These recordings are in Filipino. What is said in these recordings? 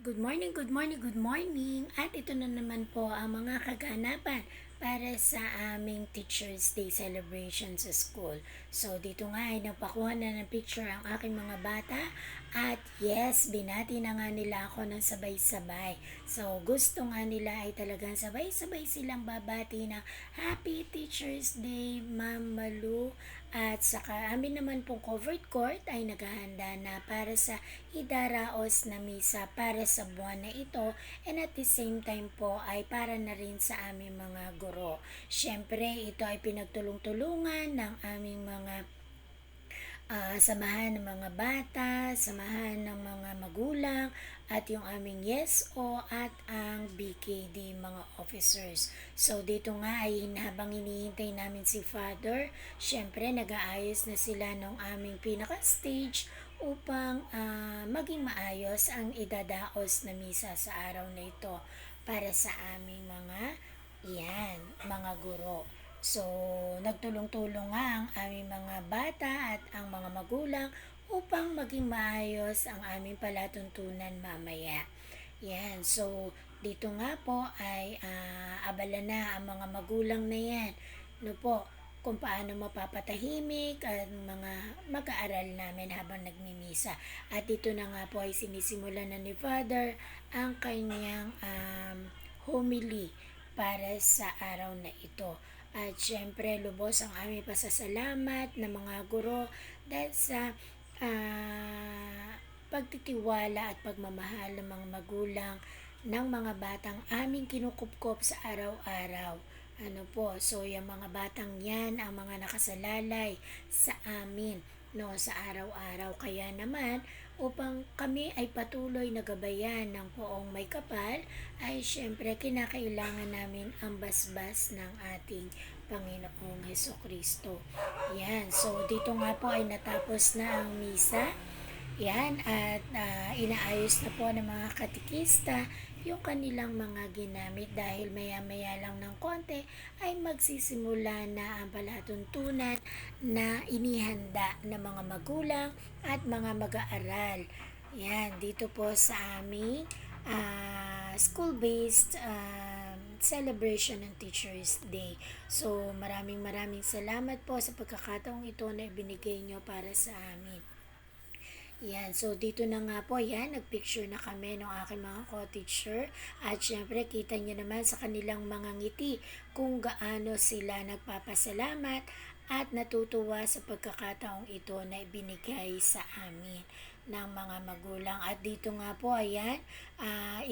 Good morning, good morning, good morning. At ito na naman po ang mga kaganapan para sa aming Teacher's Day celebration sa school. So dito nga ay nagpakuha na ng picture ang aking mga bata at yes, binati na nga nila ako ng sabay-sabay. So gusto nga nila ay talagang sabay-sabay silang babati ng Happy Teacher's Day, Ma'am Malu. At saka amin naman pong covered court ay naghahanda na para sa idaraos na misa para sa buwan na ito, and at the same time po ay para na rin sa aming mga guro. Siyempre ito ay pinagtulong-tulungan ng aming mga samahan ng mga bata, samahan ng mga magulang, at yung aming YESO at ang BKD mga officers. So dito nga ay habang hinihintay namin si Father, syempre nag-aayos na sila ng aming pinaka-stage upang maging maayos ang idadaos na misa sa araw na ito para sa aming mga guro. So, nagtulong-tulong nga ang aming mga bata at ang mga magulang upang maging maayos ang aming palatuntunan mamaya. Yan. So, dito nga po ay abala na ang mga magulang na yan. No po, kung paano mapapatahimik ang mga mag-aaral namin habang nagmimisa. At dito na nga po ay sinisimula na ni Father ang kanyang homily para sa araw na ito. At syempre, lubos ang aming pasasalamat ng mga guro dahil sa pagtitiwala at pagmamahal ng mga magulang ng mga batang aming kinukupkop sa araw-araw. Ano po, so yung mga batang yan ang mga nakasalalay sa amin no sa araw-araw, kaya naman upang kami ay patuloy na gabayan ng poong may kapal ay syempre kinakailangan namin ang basbas ng ating Panginoong Hesukristo. Yan, so dito nga po ay natapos na ang misa. Yan, at inaayos na po ng mga katikista yung kanilang mga ginamit dahil maya-maya lang ng konti ay magsisimula na ang palatuntunan na inihanda ng mga magulang at mga mag-aaral. Yan, dito po sa aming school-based celebration ng Teacher's Day. So, maraming salamat po sa pagkakataong ito na ibinigay nyo para sa amin. Yan, so dito na nga po, yan, nagpicture na kami ng aking mga co-teacher. At syempre, kita nyo naman sa kanilang mga ngiti kung gaano sila nagpapasalamat at natutuwa sa pagkakataong ito na ibinigay sa amin ng mga magulang. At dito nga po, ayan,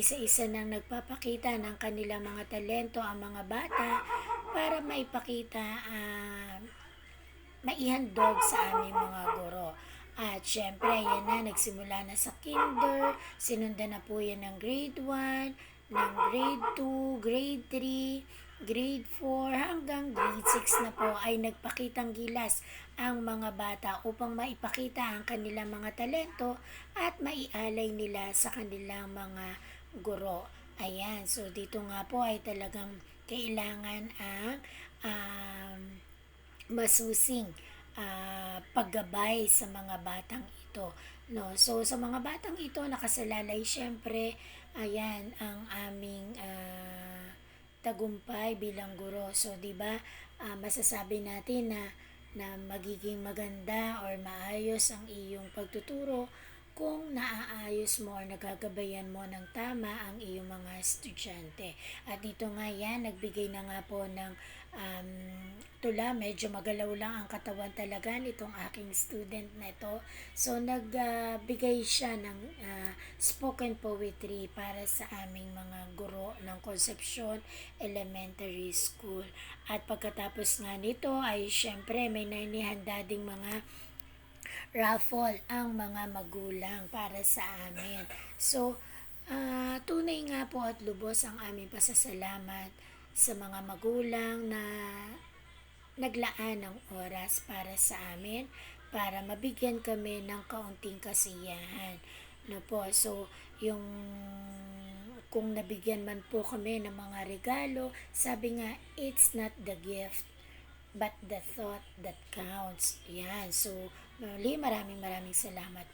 isa-isa nang nagpapakita ng kanilang mga talento ang mga bata para maipakita, maihandog sa aming mga guro. At syempre, yan na, nagsimula na sa kinder, sinundan na po yan ng grade 1, ng grade 2, grade 3, grade 4, hanggang grade 6 na po ay nagpakitang gilas ang mga bata upang maipakita ang kanilang mga talento at maialay nila sa kanilang mga guro. Ayan, so dito nga po ay talagang kailangan ang masusing paggabay sa mga batang ito. No? So, sa mga batang ito, nakasalalay syempre, ayan, ang aming tagumpay bilang guro. So, di ba, masasabi natin na magiging maganda or maayos ang iyong pagtuturo kung naaayos mo or nagagabayan mo ng tama ang iyong mga estudyante. At dito nga yan, nagbigay na nga po ng tula, medyo magalaw lang ang katawan talaga nitong aking student na ito. So, nagbigay siya ng spoken poetry para sa aming mga guro ng Concepcion Elementary School. At pagkatapos nga nito ay syempre may nainihanda ding mga raffle ang mga magulang para sa amin. So, tunay nga po at lubos ang aming pasasalamat sa mga magulang na naglaan ng oras para sa amin para mabigyan kami ng kaunting kasiyahan. No po, so yung kung nabigyan man po kami ng mga regalo, sabi nga, it's not the gift but the thought that counts. Yan. So, muli maraming salamat